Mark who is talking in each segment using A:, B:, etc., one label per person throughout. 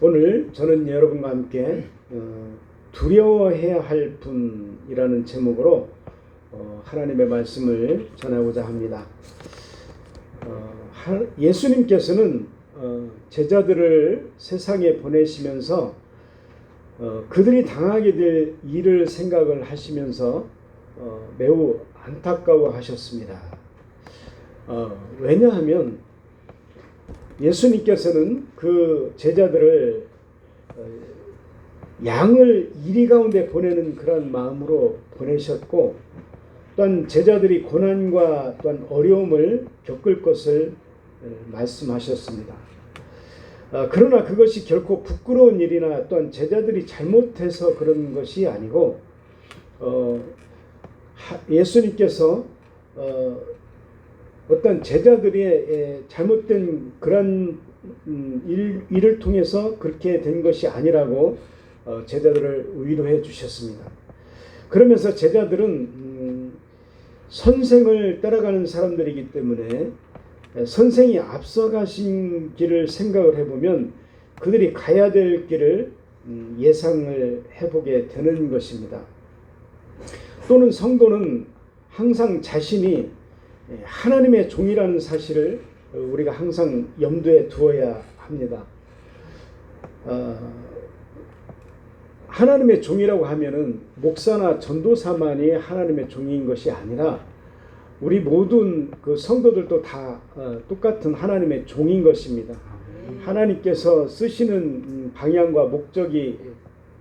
A: 오늘 저는 여러분과 함께 두려워해야 할 분이라는 제목으로 하나님의 말씀을 전하고자 합니다. 예수님께서는 제자들을 세상에 보내시면서 그들이 당하게 될 일을 생각을 하시면서 매우 안타까워하셨습니다. 왜냐하면 예수님께서는 그 제자들을 양을 이리 가운데 보내는 그런 마음으로 보내셨고, 또한 제자들이 고난과 또한 어려움을 겪을 것을 말씀하셨습니다. 그러나 그것이 결코 부끄러운 일이나 또한 제자들이 잘못해서 그런 것이 아니고, 예수님께서 어떤 제자들의 잘못된 그런 일을 통해서 그렇게 된 것이 아니라고 제자들을 위로해 주셨습니다. 그러면서 제자들은 선생을 따라가는 사람들이기 때문에 선생이 앞서가신 길을 생각을 해보면 그들이 가야 될 길을 예상을 해보게 되는 것입니다. 또는 성도는 항상 자신이 하나님의 종이라는 사실을 우리가 항상 염두에 두어야 합니다. 하나님의 종이라고 하면은 목사나 전도사만이 하나님의 종인 것이 아니라 우리 모든 그 성도들도 다 똑같은 하나님의 종인 것입니다. 하나님께서 쓰시는 방향과 목적이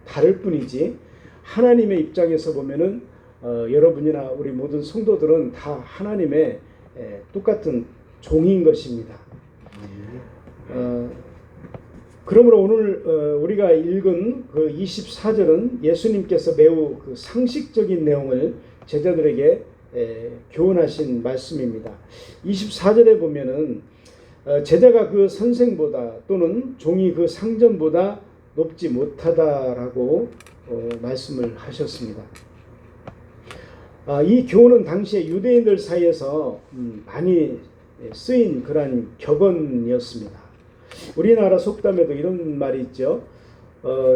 A: 다를 뿐이지 하나님의 입장에서 보면은 여러분이나 우리 모든 성도들은 다 하나님의 똑같은 종인 것입니다. 그러므로 오늘 우리가 읽은 그 24절은 예수님께서 매우 그 상식적인 내용을 제자들에게 교훈하신 말씀입니다. 24절에 보면은 제자가 그 선생보다 또는 종이 그 상전보다 높지 못하다라고 말씀을 하셨습니다. 이 교훈은 당시에 유대인들 사이에서 많이 쓰인 그런 격언이었습니다. 우리나라 속담에도 이런 말이 있죠.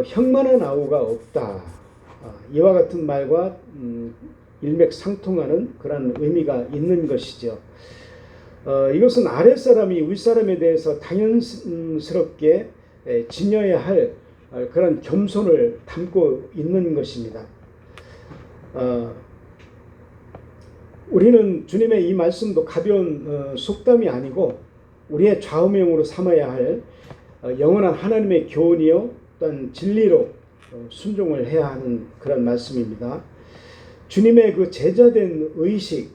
A: 형만한 아우가 없다. 이와 같은 말과 일맥상통하는 그런 의미가 있는 것이죠. 이것은 아랫사람이 윗사람에 대해서 당연스럽게 지녀야 할 그런 겸손을 담고 있는 것입니다. 우리는 주님의 이 말씀도 가벼운 속담이 아니고 우리의 좌우명으로 삼아야 할 영원한 하나님의 교훈이요 또한 진리로 순종을 해야 하는 그런 말씀입니다. 주님의 그 제자된 의식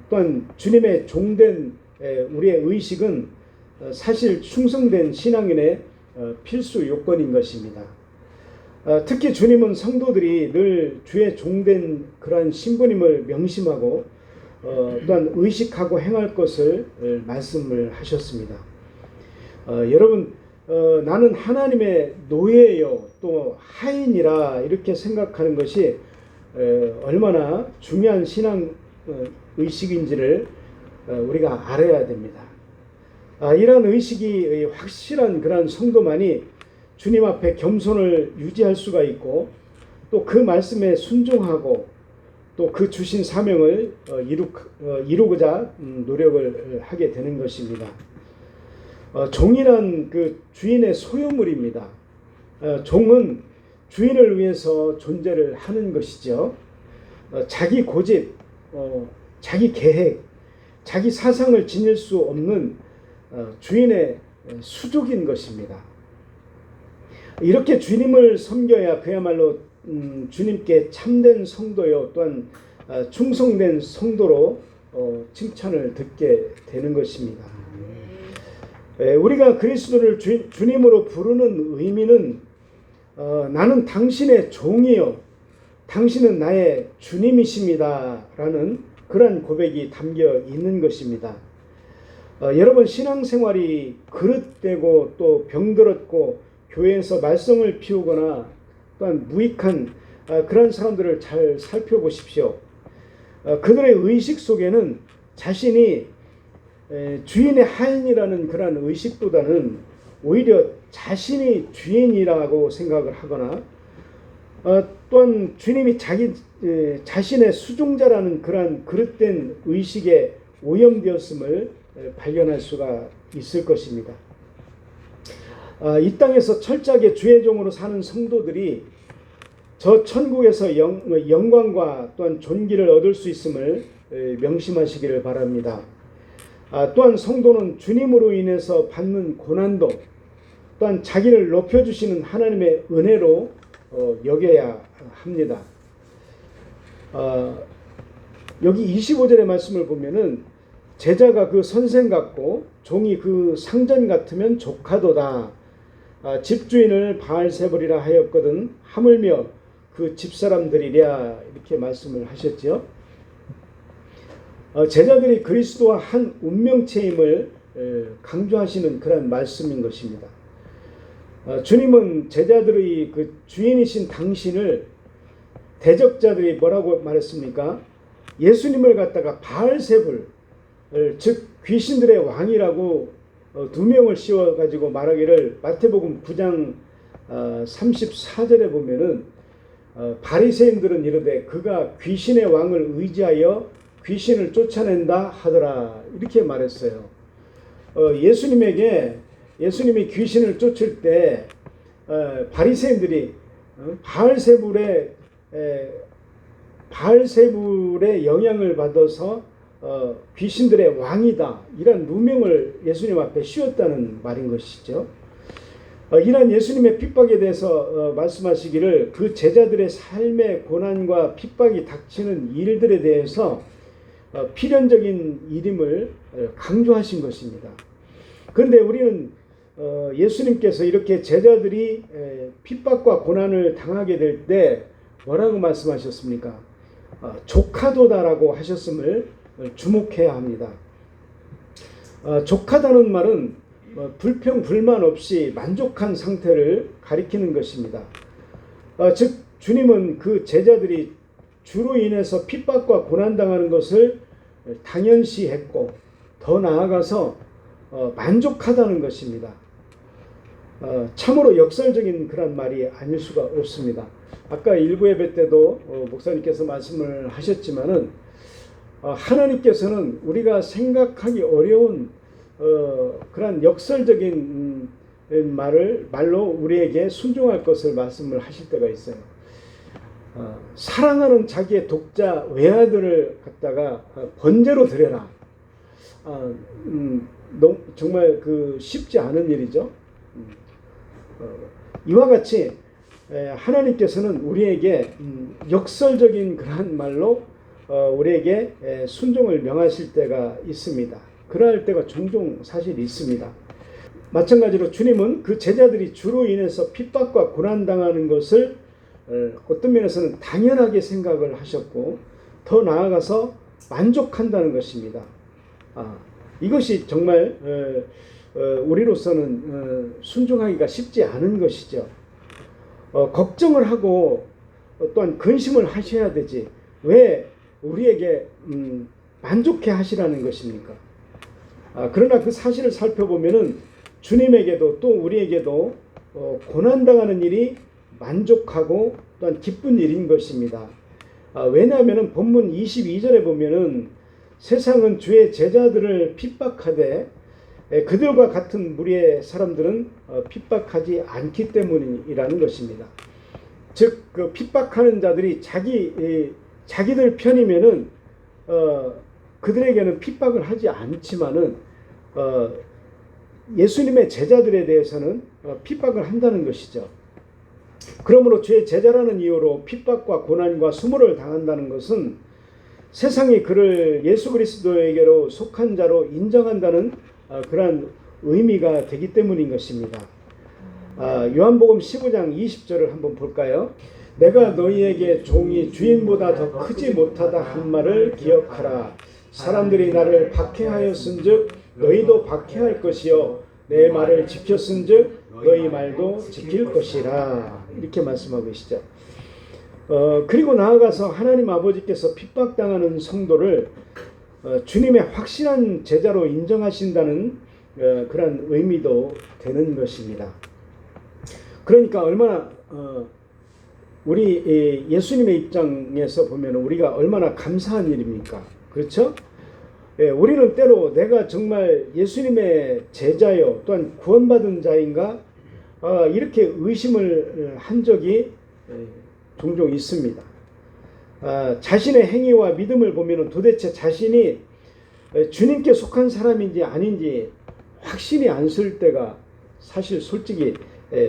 A: 또한 주님의 종된 우리의 의식은 사실 충성된 신앙인의 필수 요건인 것입니다. 특히 주님은 성도들이 늘 주의 종된 그러한 신분임을 명심하고 또한 의식하고 행할 것을 말씀을 하셨습니다. 여러분, 나는 하나님의 노예요 또 하인이라 이렇게 생각하는 것이 얼마나 중요한 신앙 의식인지를 우리가 알아야 됩니다. 이러한 의식이 확실한 그런 성도만이 주님 앞에 겸손을 유지할 수가 있고 또 그 말씀에 순종하고 또 그 주신 사명을 이루고자 노력을 하게 되는 것입니다. 종이란 그 주인의 소유물입니다. 종은 주인을 위해서 존재를 하는 것이죠. 자기 고집, 자기 계획, 자기 사상을 지닐 수 없는 주인의 수족인 것입니다. 이렇게 주님을 섬겨야 그야말로 주님께 참된 성도요 또한 충성된 성도로 칭찬을 듣게 되는 것입니다. 우리가 그리스도를 주님으로 부르는 의미는 나는 당신의 종이요 당신은 나의 주님이십니다 라는 그런 고백이 담겨 있는 것입니다. 여러분, 신앙생활이 그릇되고 또 병들었고 교회에서 말썽을 피우거나 또한 무익한 그런 사람들을 잘 살펴보십시오. 그들의 의식 속에는 자신이 주인의 하인이라는 그런 의식보다는 오히려 자신이 주인이라고 생각을 하거나 또한 주님이 자신의 수종자라는 그러한 그릇된 의식에 오염되었음을 발견할 수가 있을 것입니다. 이 땅에서 철저하게 주의 종으로 사는 성도들이 저 천국에서 영광과 또한 존귀를 얻을 수 있음을 명심하시기를 바랍니다. 또한 성도는 주님으로 인해서 받는 고난도 또한 자기를 높여주시는 하나님의 은혜로 여겨야 합니다. 여기 25절의 말씀을 보면은 제자가 그 선생 같고 종이 그 상전 같으면 조카도다. 집주인을 바알세불이라 하였거든 하물며 그 집사람들이랴 이렇게 말씀을 하셨죠. 제자들이 그리스도와 한 운명체임을 강조하시는 그런 말씀인 것입니다. 주님은 제자들의 그 주인이신 당신을 대적자들이 뭐라고 말했습니까? 예수님을 갖다가 바알세불 즉 귀신들의 왕이라고 두 명을 씌워가지고 말하기를 마태복음 9장 34절에 보면은 바리새인들은 이르되 그가 귀신의 왕을 의지하여 귀신을 쫓아낸다 하더라 이렇게 말했어요. 예수님이 귀신을 쫓을 때 바리새인들이 바알세불의 영향을 받아서 귀신들의 왕이다 이런 누명을 예수님 앞에 씌웠다는 말인 것이죠. 이러한 예수님의 핍박에 대해서 말씀하시기를 그 제자들의 삶의 고난과 핍박이 닥치는 일들에 대해서 필연적인 일임을 강조하신 것입니다. 그런데 우리는 예수님께서 이렇게 제자들이 핍박과 고난을 당하게 될 때 뭐라고 말씀하셨습니까? 조카도다라고 하셨음을 주목해야 합니다. 조카다는 말은 불평 불만 없이 만족한 상태를 가리키는 것입니다. 즉 주님은 그 제자들이 주로 인해서 핍박과 고난당하는 것을 당연시했고 더 나아가서 만족하다는 것입니다. 참으로 역설적인 그런 말이 아닐 수가 없습니다. 아까 일부 예배 때도 목사님께서 말씀을 하셨지만은 하나님께서는 우리가 생각하기 어려운 그런 역설적인 말로 우리에게 순종할 것을 말씀을 하실 때가 있어요. 사랑하는 자기의 독자 외아들을 갖다가 번제로 드려라. 정말 쉽지 않은 일이죠. 이와 같이 하나님께서는 우리에게 역설적인 그러한 말로 우리에게 순종을 명하실 때가 있습니다. 그럴 때가 종종 사실 있습니다. 마찬가지로 주님은 그 제자들이 주로 인해서 핍박과 고난당하는 것을 어떤 면에서는 당연하게 생각을 하셨고 더 나아가서 만족한다는 것입니다. 이것이 정말 우리로서는 순종하기가 쉽지 않은 것이죠. 걱정을 하고 또한 근심을 하셔야 되지 왜 우리에게 만족해 하시라는 것입니까? 그러나 그 사실을 살펴보면은 주님에게도 또 우리에게도 고난당하는 일이 만족하고 또한 기쁜 일인 것입니다. 왜냐하면 본문 22절에 보면은 세상은 주의 제자들을 핍박하되 그들과 같은 무리의 사람들은 핍박하지 않기 때문이라는 것입니다. 즉 그 핍박하는 자들이 자기들 편이면은 그들에게는 핍박을 하지 않지만은 예수님의 제자들에 대해서는 핍박을 한다는 것이죠. 그러므로 주의 제자라는 이유로 핍박과 고난과 수모를 당한다는 것은 세상이 그를 예수 그리스도에게로 속한 자로 인정한다는 그러한 의미가 되기 때문인 것입니다. 요한복음 15장 20절을 한번 볼까요? 내가 너희에게 종이 주인보다 더 크지 못하다 한 말을 기억하라. 사람들이 나를 박해하였은즉 너희도 박해할 것이요 내 말을 지켰은즉 너희 말도 지킬 것이라. 이렇게 말씀하고 계시죠. 그리고 나아가서 하나님 아버지께서 핍박당하는 성도를 주님의 확실한 제자로 인정하신다는 그런 의미도 되는 것입니다. 그러니까 얼마나 우리 예수님의 입장에서 보면 우리가 얼마나 감사한 일입니까? 그렇죠? 우리는 때로 내가 정말 예수님의 제자요 또한 구원받은 자인가 이렇게 의심을 한 적이 종종 있습니다. 자신의 행위와 믿음을 보면 도대체 자신이 주님께 속한 사람인지 아닌지 확신이 안 쓸 때가 사실 솔직히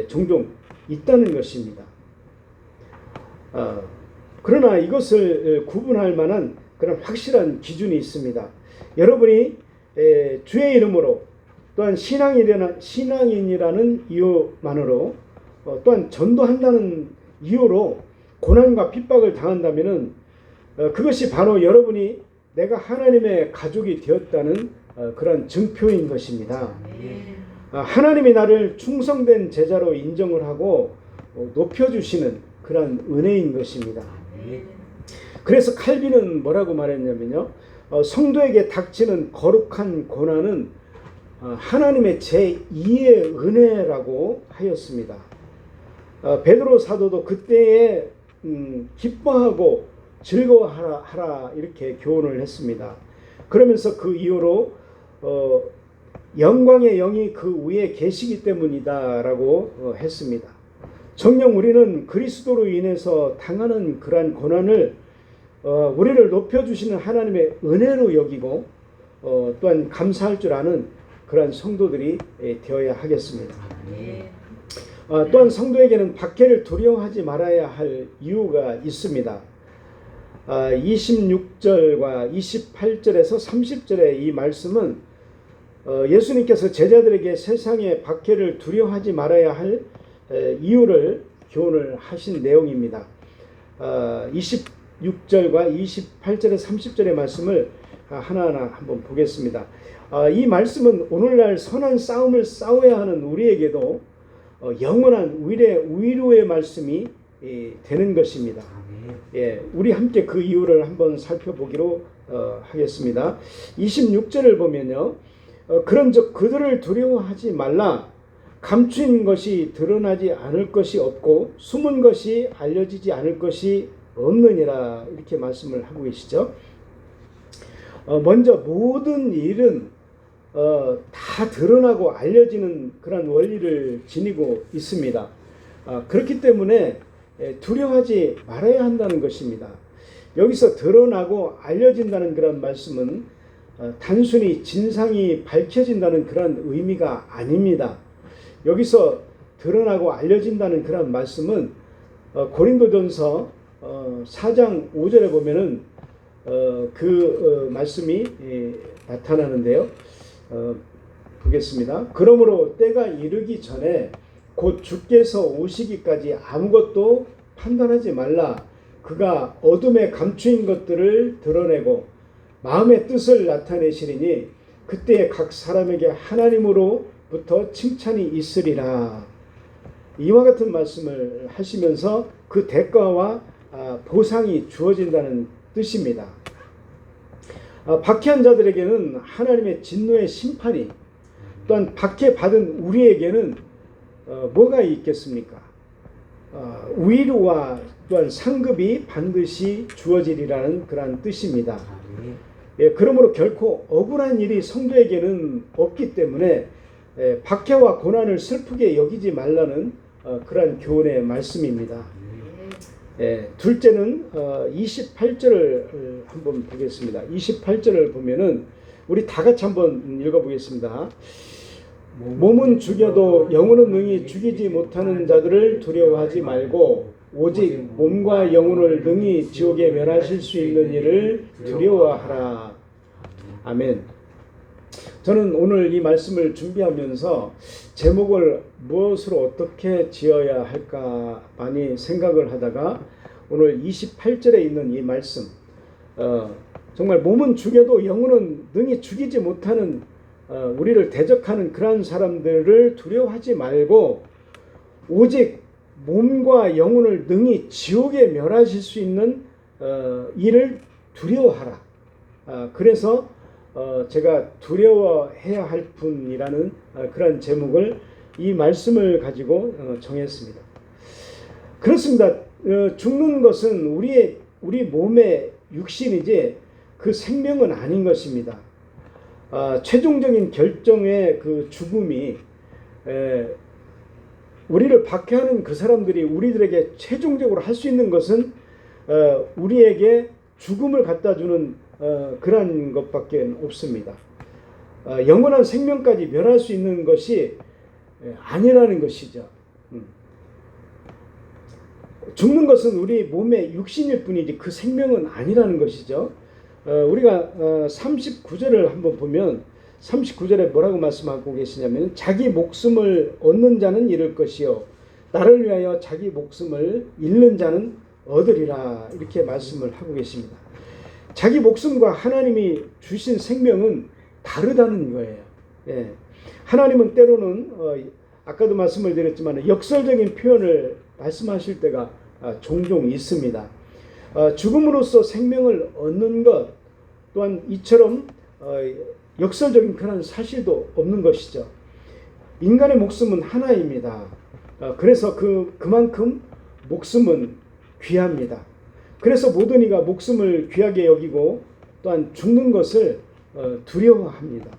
A: 종종 있다는 것입니다. 그러나 이것을 구분할 만한 그런 확실한 기준이 있습니다. 여러분이 주의 이름으로 또한 신앙인이라는 이유만으로 또한 전도한다는 이유로 고난과 핍박을 당한다면 그것이 바로 여러분이 내가 하나님의 가족이 되었다는 그런 증표인 것입니다. 하나님이 나를 충성된 제자로 인정을 하고 높여주시는 그런 은혜인 것입니다. 그래서 칼빈은 뭐라고 말했냐면요. 성도에게 닥치는 거룩한 고난은 하나님의 제2의 은혜라고 하였습니다. 베드로 사도도 그때에 기뻐하고 즐거워하라 이렇게 교훈을 했습니다. 그러면서 그 이후로 영광의 영이 그 위에 계시기 때문이다라고 했습니다. 정녕 우리는 그리스도로 인해서 당하는 그러한 고난을 우리를 높여주시는 하나님의 은혜로 여기고 또한 감사할 줄 아는 그러한 성도들이 되어야 하겠습니다. 또한 성도에게는 박해를 두려워하지 말아야 할 이유가 있습니다. 26절과 28절에서 30절의 이 말씀은 예수님께서 제자들에게 세상의 박해를 두려워하지 말아야 할 이유를 교훈을 하신 내용입니다. 26절과 28절의 30절의 말씀을 하나하나 한번 보겠습니다. 이 말씀은 오늘날 선한 싸움을 싸워야 하는 우리에게도 영원한 위로의 말씀이 되는 것입니다. 우리 함께 그 이유를 한번 살펴보기로 하겠습니다. 26절을 보면요. 그런즉 그들을 두려워하지 말라. 감추인 것이 드러나지 않을 것이 없고 숨은 것이 알려지지 않을 것이 없느니라 이렇게 말씀을 하고 계시죠. 먼저 모든 일은 다 드러나고 알려지는 그런 원리를 지니고 있습니다. 그렇기 때문에 두려워하지 말아야 한다는 것입니다. 여기서 드러나고 알려진다는 그런 말씀은 단순히 진상이 밝혀진다는 그런 의미가 아닙니다. 여기서 드러나고 알려진다는 그런 말씀은 고린도전서 4장 5절에 보면은 그 말씀이 나타나는데요. 보겠습니다. 그러므로 때가 이르기 전에 곧 주께서 오시기까지 아무것도 판단하지 말라. 그가 어둠에 감추인 것들을 드러내고 마음의 뜻을 나타내시리니 그때에 각 사람에게 하나님으로부터 칭찬이 있으리라. 이와 같은 말씀을 하시면서 그 대가와 보상이 주어진다는 뜻입니다. 박해한 자들에게는 하나님의 진노의 심판이, 또한 박해받은 우리에게는 뭐가 있겠습니까? 위로와 또한 상급이 반드시 주어지리라는 그런 뜻입니다. 그러므로 결코 억울한 일이 성도에게는 없기 때문에 박해와 고난을 슬프게 여기지 말라는 그러한 교훈의 말씀입니다. 둘째는 28절을 한번 보겠습니다. 28절을 보면은 우리 다 같이 한번 읽어보겠습니다. 몸은 죽여도 영혼은 능히 죽이지 못하는 자들을 두려워하지 말고 오직 몸과 영혼을 능히 지옥에 멸하실 수 있는 이를 두려워하라. 아멘. 저는 오늘 이 말씀을 준비하면서 제목을 무엇으로 어떻게 지어야 할까 많이 생각을 하다가 오늘 28절에 있는 이 말씀, 정말 몸은 죽여도 영혼은 능히 죽이지 못하는 우리를 대적하는 그러한 사람들을 두려워하지 말고 오직 몸과 영혼을 능히 지옥에 멸하실 수 있는 이를 두려워하라. 그래서 제가 두려워해야 할 분이라는 그런 제목을 이 말씀을 가지고 정했습니다. 그렇습니다. 죽는 것은 우리 몸의 육신이지 그 생명은 아닌 것입니다. 최종적인 결정의 그 죽음이 우리를 박해하는 그 사람들이 우리들에게 최종적으로 할 수 있는 것은 우리에게 죽음을 갖다 주는 그런 것밖에 없습니다. 영원한 생명까지 멸할 수 있는 것이 아니라는 것이죠. 죽는 것은 우리 몸의 육신일 뿐이지 그 생명은 아니라는 것이죠. 우리가 39절을 한번 보면 39절에 뭐라고 말씀하고 계시냐면 자기 목숨을 얻는 자는 잃을 것이요 나를 위하여 자기 목숨을 잃는 자는 얻으리라 이렇게 말씀을 하고 계십니다. 자기 목숨과 하나님이 주신 생명은 다르다는 거예요. 예. 하나님은 때로는 아까도 말씀을 드렸지만 역설적인 표현을 말씀하실 때가 종종 있습니다. 죽음으로써 생명을 얻는 것 또한 이처럼 역설적인 그런 사실도 없는 것이죠. 인간의 목숨은 하나입니다. 그래서 그만큼 목숨은 귀합니다. 그래서 모든 이가 목숨을 귀하게 여기고 또한 죽는 것을 두려워합니다.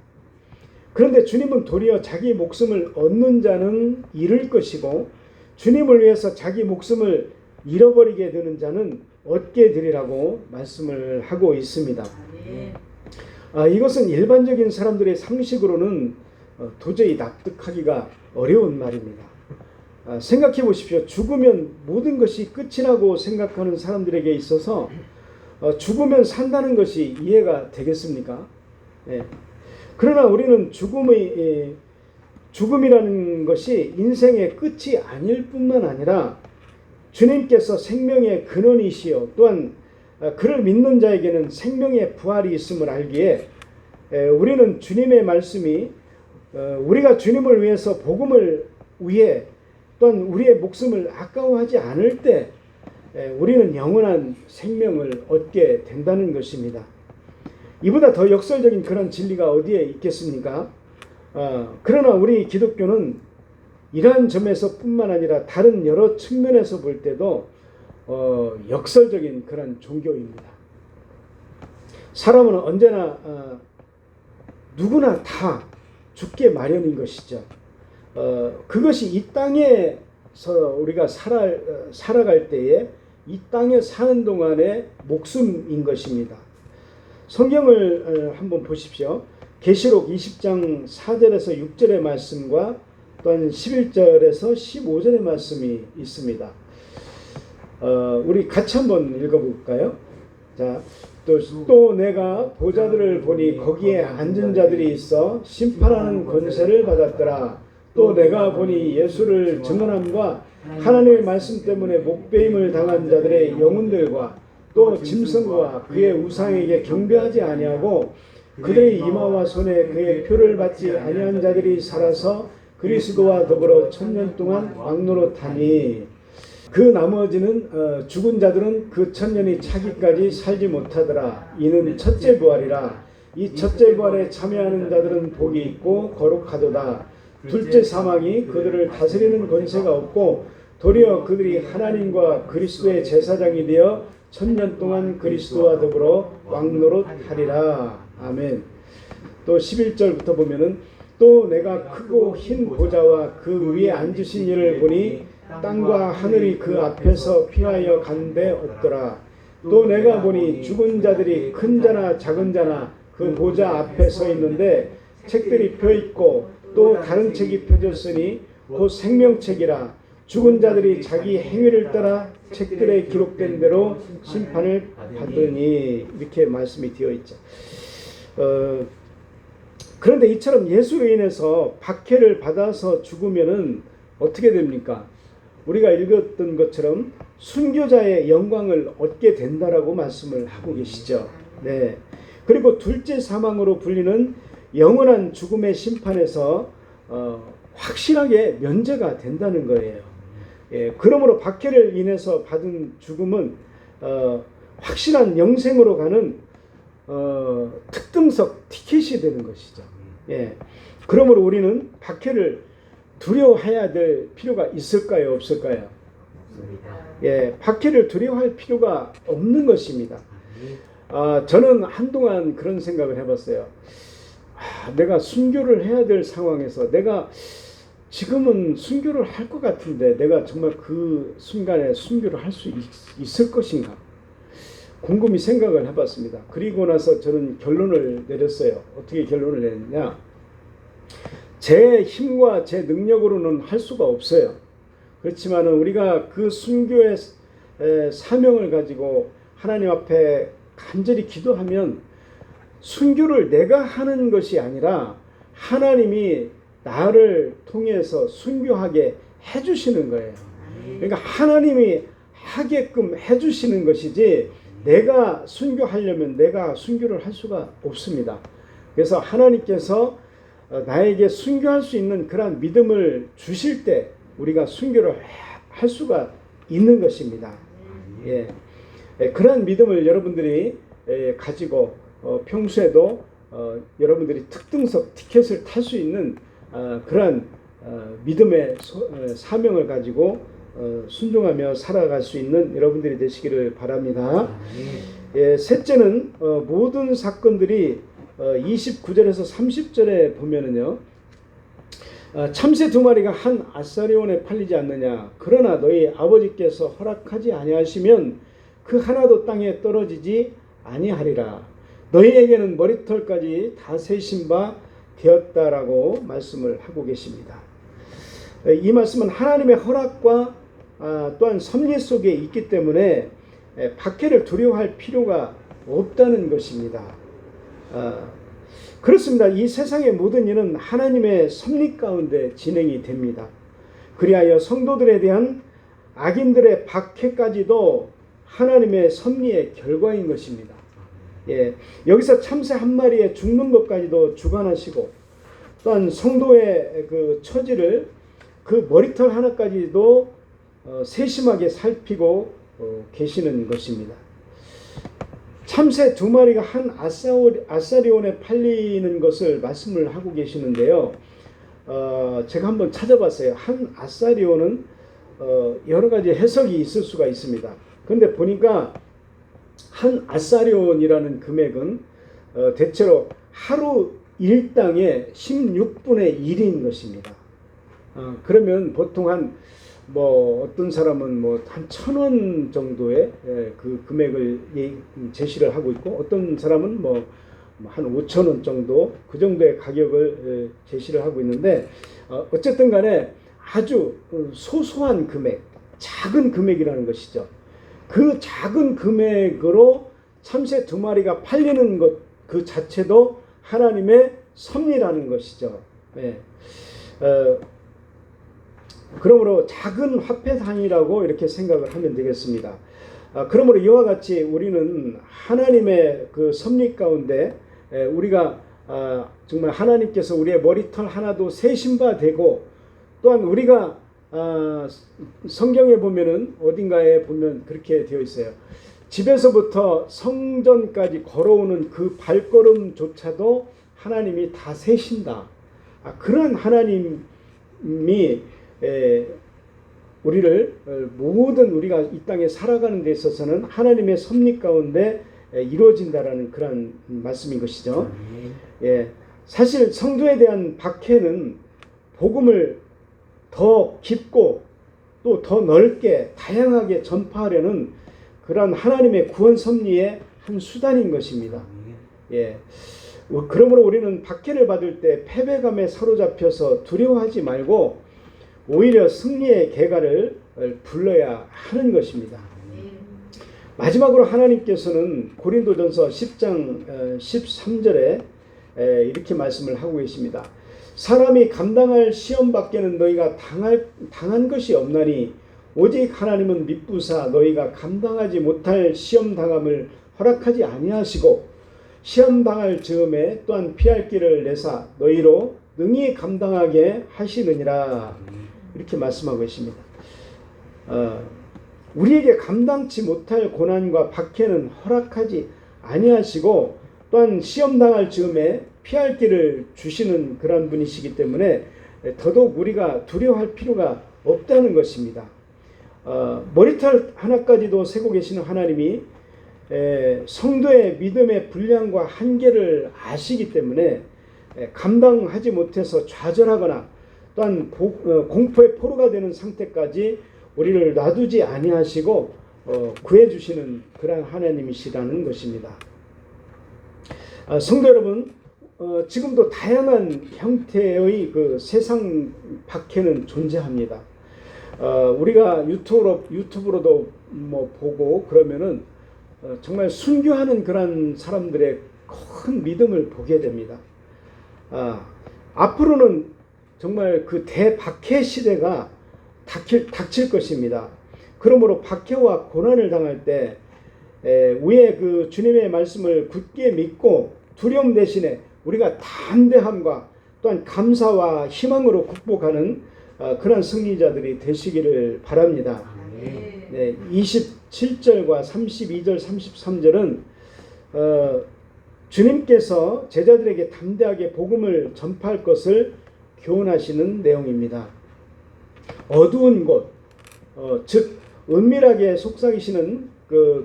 A: 그런데 주님은 도리어 자기 목숨을 얻는 자는 잃을 것이고 주님을 위해서 자기 목숨을 잃어버리게 되는 자는 얻게 되리라고 말씀을 하고 있습니다. 이것은 일반적인 사람들의 상식으로는 도저히 납득하기가 어려운 말입니다. 생각해 보십시오. 죽으면 모든 것이 끝이라고 생각하는 사람들에게 있어서 죽으면 산다는 것이 이해가 되겠습니까? 예. 그러나 우리는 죽음이라는 것이 인생의 끝이 아닐 뿐만 아니라 주님께서 생명의 근원이시요 또한 그를 믿는 자에게는 생명의 부활이 있음을 알기에 우리는 주님의 말씀이 우리가 주님을 위해서 복음을 위해 또한 우리의 목숨을 아까워하지 않을 때 우리는 영원한 생명을 얻게 된다는 것입니다. 이보다 더 역설적인 그런 진리가 어디에 있겠습니까? 그러나 우리 기독교는 이러한 점에서 뿐만 아니라 다른 여러 측면에서 볼 때도 역설적인 그런 종교입니다. 사람은 언제나 누구나 다 죽게 마련인 것이죠. 그것이 이 땅에서 우리가 살아갈 때에 이 땅에 사는 동안의 목숨인 것입니다. 성경을 한번 보십시오. 계시록 20장 4절에서 6절의 말씀과 또한 11절에서 15절의 말씀이 있습니다. 우리 같이 한번 읽어볼까요? 자, 또 내가 보좌들을 보니 거기에 앉은 자들이 있어 심판하는 권세를 받았더라. 또 내가 보니 예수를 증언함과 하나님의 말씀 때문에 목배임을 당한 자들의 영혼들과 또 짐승과 그의 우상에게 경배하지 아니하고 그들의 이마와 손에 그의 표를 받지 아니한 자들이 살아서 그리스도와 더불어 1000년 동안 왕노릇하니 그 나머지는 죽은 자들은 그 1000년이 차기까지 살지 못하더라. 이는 첫째 부활이라. 이 첫째 부활에 참여하는 자들은 복이 있고 거룩하도다. 둘째 사망이 그들을 다스리는 권세가 없고 도리어 그들이 하나님과 그리스도의 제사장이 되어 1000년 동안 그리스도와 더불어 왕노릇하리라. 아멘. 또 11절부터 보면은 또 내가 크고 흰 보좌와 그 위에 앉으신 이를 보니 땅과 하늘이 그 앞에서 피하여 간 데 없더라. 또 내가 보니 죽은 자들이 큰 자나 작은 자나 그 보좌 앞에 서 있는데 책들이 펴 있고 또 다른 책이 펴졌으니 곧 생명책이라. 죽은 자들이 자기 행위를 따라 책들에 기록된 대로 심판을 받으니 이렇게 말씀이 되어 있죠. 그런데 이처럼 예수로 인해서 박해를 받아서 죽으면은 어떻게 됩니까? 우리가 읽었던 것처럼 순교자의 영광을 얻게 된다라고 말씀을 하고 계시죠. 네. 그리고 둘째 사망으로 불리는 영원한 죽음의 심판에서 확실하게 면제가 된다는 거예요. 예, 그러므로 박해를 인해서 받은 죽음은 확실한 영생으로 가는 특등석 티켓이 되는 것이죠. 예. 그러므로 우리는 박해를 두려워해야 될 필요가 있을까요? 없을까요? 예, 박해를 두려워할 필요가 없는 것입니다. 저는 한동안 그런 생각을 해봤어요. 내가 순교를 해야 될 상황에서 내가 지금은 순교를 할 것 같은데 내가 정말 그 순간에 순교를 할 수 있을 것인가? 곰곰이 생각을 해봤습니다. 그리고 나서 저는 결론을 내렸어요. 어떻게 결론을 내렸냐? 제 힘과 제 능력으로는 할 수가 없어요. 그렇지만 우리가 그 순교의 사명을 가지고 하나님 앞에 간절히 기도하면 순교를 내가 하는 것이 아니라 하나님이 나를 통해서 순교하게 해주시는 거예요. 그러니까 하나님이 하게끔 해주시는 것이지 내가 순교하려면 내가 순교를 할 수가 없습니다. 그래서 하나님께서 나에게 순교할 수 있는 그런 믿음을 주실 때 우리가 순교를 할 수가 있는 것입니다. 예. 그런 믿음을 여러분들이 가지고 평소에도 여러분들이 특등석 티켓을 탈 수 있는 그러한 믿음의 사명을 가지고 순종하며 살아갈 수 있는 여러분들이 되시기를 바랍니다. 예, 셋째는 모든 사건들이 29절에서 30절에 보면은요. 참새 두 마리가 한 아사리온에 팔리지 않느냐. 그러나 너희 아버지께서 허락하지 아니하시면 그 하나도 땅에 떨어지지 아니하리라. 너희에게는 머리털까지 다 세신 바 되었다라고 말씀을 하고 계십니다. 이 말씀은 하나님의 허락과 또한 섭리 속에 있기 때문에 박해를 두려워할 필요가 없다는 것입니다. 그렇습니다. 이 세상의 모든 일은 하나님의 섭리 가운데 진행이 됩니다. 그리하여 성도들에 대한 악인들의 박해까지도 하나님의 섭리의 결과인 것입니다. 예, 여기서 참새 한 마리의 죽는 것까지도 주관하시고 또한 성도의 그 처지를 그 머리털 하나까지도 세심하게 살피고 계시는 것입니다. 참새 두 마리가 한 아사리온에 팔리는 것을 말씀을 하고 계시는데요. 제가 한번 찾아봤어요. 한 아사리온은 여러 가지 해석이 있을 수가 있습니다. 그런데 보니까 한 아사리온이라는 금액은 대체로 하루 일당의 16분의 1인 것입니다. 그러면 보통 어떤 사람은 한 1,000원 정도의 그 금액을 제시를 하고 있고 어떤 사람은 한 5,000원 정도 그 정도의 가격을 제시를 하고 있는데 어쨌든 간에 아주 소소한 금액, 작은 금액이라는 것이죠. 그 작은 금액으로 참새 두 마리가 팔리는 것 그 자체도 하나님의 섭리라는 것이죠. 네. 그러므로 작은 화폐 단위라고 이렇게 생각을 하면 되겠습니다. 그러므로 이와 같이 우리는 하나님의 그 섭리 가운데 우리가 정말 하나님께서 우리의 머리털 하나도 세신 바 되고 또한 우리가 성경에 보면은 어딘가에 보면 그렇게 되어 있어요. 집에서부터 성전까지 걸어오는 그 발걸음조차도 하나님이 다 세신다. 그런 하나님이 우리를 모든 우리가 이 땅에 살아가는 데 있어서는 하나님의 섭리 가운데 이루어진다라는 그런 말씀인 것이죠. 예, 사실 성도에 대한 박해는 복음을 더 깊고 또 더 넓게 다양하게 전파하려는 그런 하나님의 구원 섭리의 한 수단인 것입니다. 예, 그러므로 우리는 박해를 받을 때 패배감에 사로잡혀서 두려워하지 말고 오히려 승리의 계가를 불러야 하는 것입니다. 마지막으로 하나님께서는 고린도전서 10장 13절에 이렇게 말씀을 하고 계십니다. 사람이 감당할 시험 밖에는 너희가 당한 것이 없나니 오직 하나님은 미쁘사 너희가 감당하지 못할 시험 당함을 허락하지 아니하시고 시험 당할 즈음에 또한 피할 길을 내사 너희로 능히 감당하게 하시느니라. 이렇게 말씀하고 계십니다. 우리에게 감당치 못할 고난과 박해는 허락하지 아니하시고 또한 시험 당할 즈음에 피할 길을 주시는 그런 분이시기 때문에 더더욱 우리가 두려워할 필요가 없다는 것입니다. 머리털 하나까지도 세고 계시는 하나님이 성도의 믿음의 분량과 한계를 아시기 때문에 감당하지 못해서 좌절하거나 또한 공포의 포로가 되는 상태까지 우리를 놔두지 아니하시고 구해주시는 그런 하나님이시라는 것입니다. 성도 여러분, 지금도 다양한 형태의 그 세상 박해는 존재합니다. 우리가 유튜브로도 뭐 보고 그러면은 정말 순교하는 그런 사람들의 큰 믿음을 보게 됩니다. 앞으로는 정말 그 대박해 시대가 닥칠 것입니다. 그러므로 박해와 고난을 당할 때 위에 그 주님의 말씀을 굳게 믿고 두려움 대신에 우리가 담대함과 또한 감사와 희망으로 극복하는 그런 승리자들이 되시기를 바랍니다. 네, 27절과 32절, 33절은 주님께서 제자들에게 담대하게 복음을 전파할 것을 교훈하시는 내용입니다. 어두운 곳, 즉 은밀하게 속삭이시는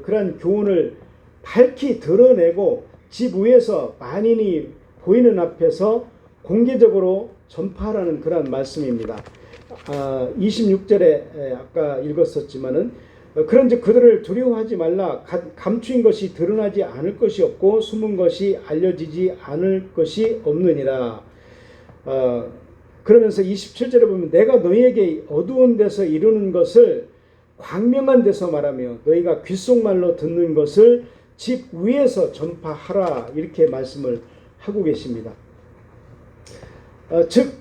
A: 그러한 교훈을 밝히 드러내고 집 위에서 만인이 보이는 앞에서 공개적으로 전파하라는 그런 말씀입니다. 26절에 아까 읽었었지만은 그런즉 그들을 두려워하지 말라. 감추인 것이 드러나지 않을 것이 없고 숨은 것이 알려지지 않을 것이 없느니라. 그러면서 27절에 보면 내가 너희에게 어두운 데서 이루는 것을 광명한 데서 말하며 너희가 귓속말로 듣는 것을 집 위에서 전파하라, 이렇게 말씀을 하고 계십니다. 즉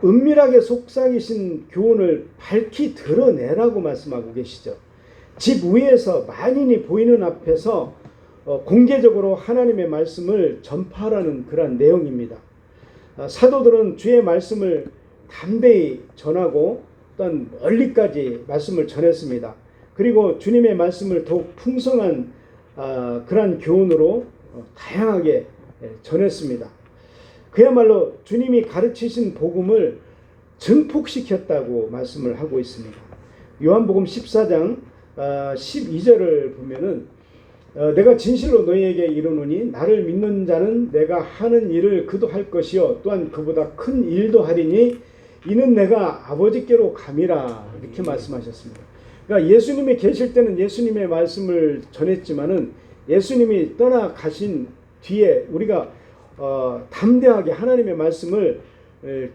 A: 은밀하게 속삭이신 교훈을 밝히 드러내라고 말씀하고 계시죠. 집 위에서 만인이 보이는 앞에서 공개적으로 하나님의 말씀을 전파하라는 그런 내용입니다. 사도들은 주의 말씀을 담대히 전하고 또한 멀리까지 말씀을 전했습니다. 그리고 주님의 말씀을 더욱 풍성한 그러한 교훈으로 다양하게 전했습니다. 그야말로 주님이 가르치신 복음을 증폭시켰다고 말씀을 하고 있습니다. 요한복음 14장 12절을 보면은 내가 진실로 너희에게 이르노니 나를 믿는 자는 내가 하는 일을 그도 할 것이요 또한 그보다 큰 일도 하리니 이는 내가 아버지께로 감이라, 이렇게 말씀하셨습니다. 그러니까 예수님이 계실 때는 예수님의 말씀을 전했지만은 예수님이 떠나가신 뒤에 우리가 담대하게 하나님의 말씀을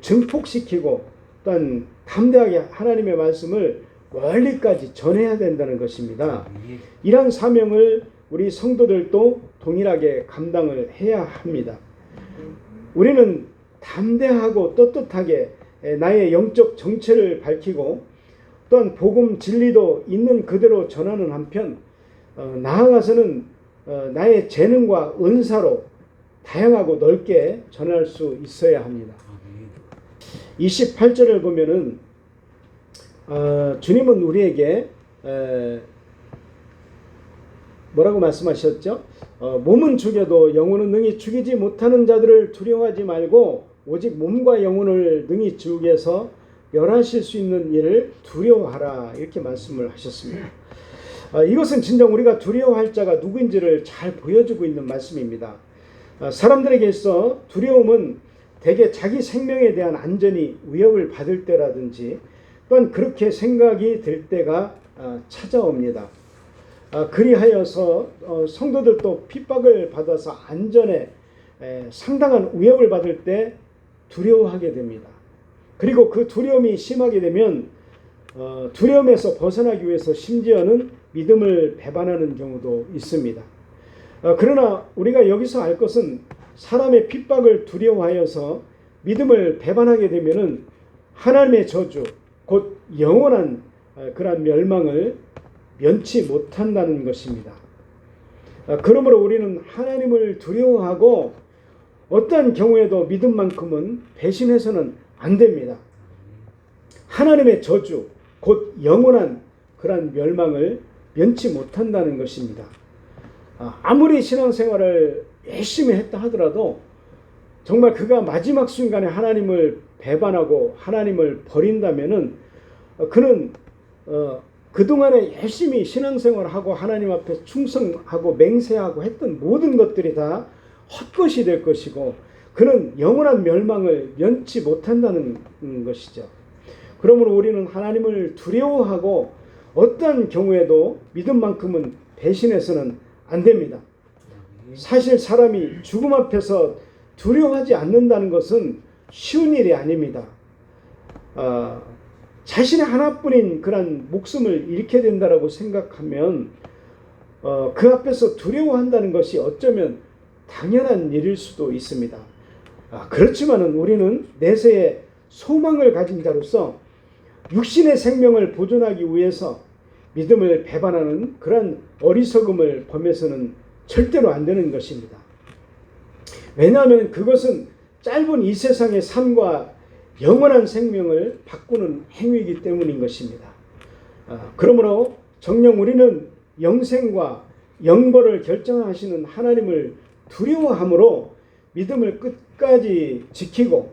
A: 증폭시키고 또한 담대하게 하나님의 말씀을 멀리까지 전해야 된다는 것입니다. 이러한 사명을 우리 성도들도 동일하게 감당을 해야 합니다. 우리는 담대하고 떳떳하게 나의 영적 정체를 밝히고 또한 복음 진리도 있는 그대로 전하는 한편 나아가서는 나의 재능과 은사로 다양하고 넓게 전할 수 있어야 합니다. 28절을 보면은 주님은 우리에게 뭐라고 말씀하셨죠? 몸은 죽여도 영혼은 능히 죽이지 못하는 자들을 두려워하지 말고 오직 몸과 영혼을 능히 주께서 멸하실 수 있는 일을 두려워하라, 이렇게 말씀을 하셨습니다. 이것은 진정 우리가 두려워할 자가 누구인지를 잘 보여주고 있는 말씀입니다. 사람들에게 있어 두려움은 대개 자기 생명에 대한 안전이 위협을 받을 때라든지 또한 그렇게 생각이 들 때가 찾아옵니다. 그리하여서 성도들도 핍박을 받아서 안전에 상당한 위협을 받을 때 두려워하게 됩니다. 그리고 그 두려움이 심하게 되면 두려움에서 벗어나기 위해서 심지어는 믿음을 배반하는 경우도 있습니다. 그러나 우리가 여기서 알 것은 사람의 핍박을 두려워하여서 믿음을 배반하게 되면은 하나님의 저주, 곧 영원한 그러한 멸망을 면치 못한다는 것입니다. 그러므로 우리는 하나님을 두려워하고 어떠한 경우에도 믿음만큼은 배신해서는 안 됩니다. 하나님의 저주, 곧 영원한 그러한 멸망을 면치 못한다는 것입니다. 아무리 신앙생활을 열심히 했다 하더라도 정말 그가 마지막 순간에 하나님을 배반하고 하나님을 버린다면은 그는 그동안에 열심히 신앙생활하고 하나님 앞에 충성하고 맹세하고 했던 모든 것들이 다 헛것이 될 것이고 그는 영원한 멸망을 면치 못한다는 것이죠. 그러므로 우리는 하나님을 두려워하고 어떠한 경우에도 믿음만큼은 배신해서는 안 됩니다. 사실 사람이 죽음 앞에서 두려워하지 않는다는 것은 쉬운 일이 아닙니다. 자신의 하나뿐인 그런 목숨을 잃게 된다라고 생각하면 그 앞에서 두려워한다는 것이 어쩌면 당연한 일일 수도 있습니다. 그렇지만은 우리는 내세에 소망을 가진 자로서 육신의 생명을 보존하기 위해서 믿음을 배반하는 그런 어리석음을 범해서는 절대로 안 되는 것입니다. 왜냐하면 그것은 짧은 이 세상의 삶과 영원한 생명을 바꾸는 행위이기 때문인 것입니다. 그러므로 정녕 우리는 영생과 영벌을 결정하시는 하나님을 두려워함으로 믿음을 끝까지 지키고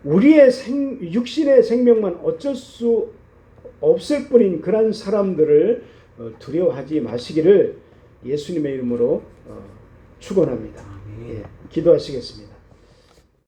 A: 우리의 육신의 생명만 어쩔 수 없을 뿐인 그런 사람들을 두려워하지 마시기를 예수님의 이름으로 축원합니다. 기도하시겠습니다.